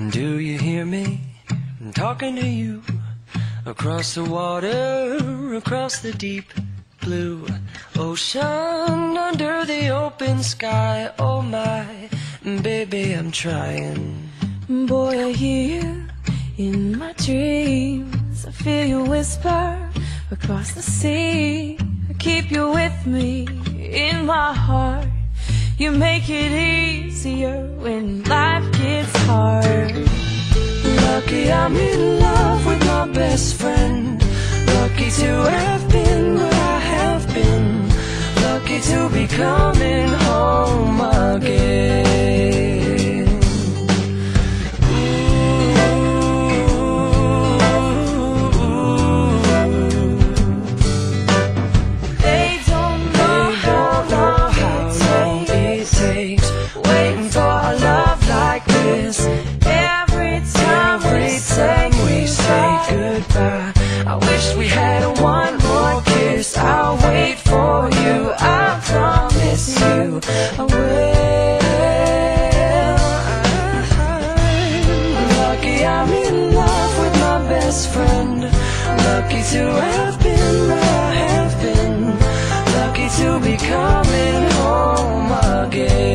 Do you hear me? I'm talking to you. Across the water, across the deep blue ocean, under the open sky. Oh my, baby, I'm trying. Boy, I hear you in my dreams. I feel you whisper across the sea. I keep you with me in my heart. You make it easier when life gets hard. Lucky I'm in love with my best friend. Lucky to have been where I have been. Lucky to be coming home again. They don't know how long it takes waiting for a love like this. every time we say goodbye, I wish we had one more kiss. I'll wait for you, I promise you I will. Lucky I'm in love with my best friend. Lucky to have been where I have been. Lucky to be coming home again.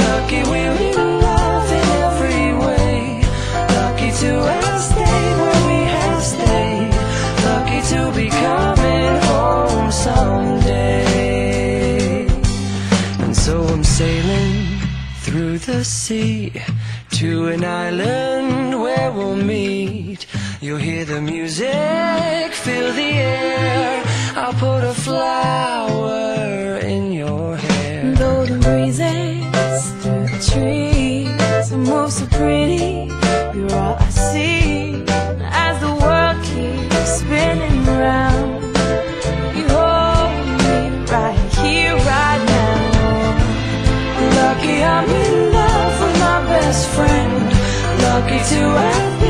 Lucky we're in love in every way. Lucky to have stayed where we have stayed. Lucky to be coming home someday. And so I'm sailing through the sea to an island where we'll meet. You'll hear the music, feel the air. I'll put a flower in your hair. golden breezes through the trees, and move so pretty. You're all I see as the world keeps spinning round. You hold me right here, right now. Lucky I'm in love with my best friend. Lucky to have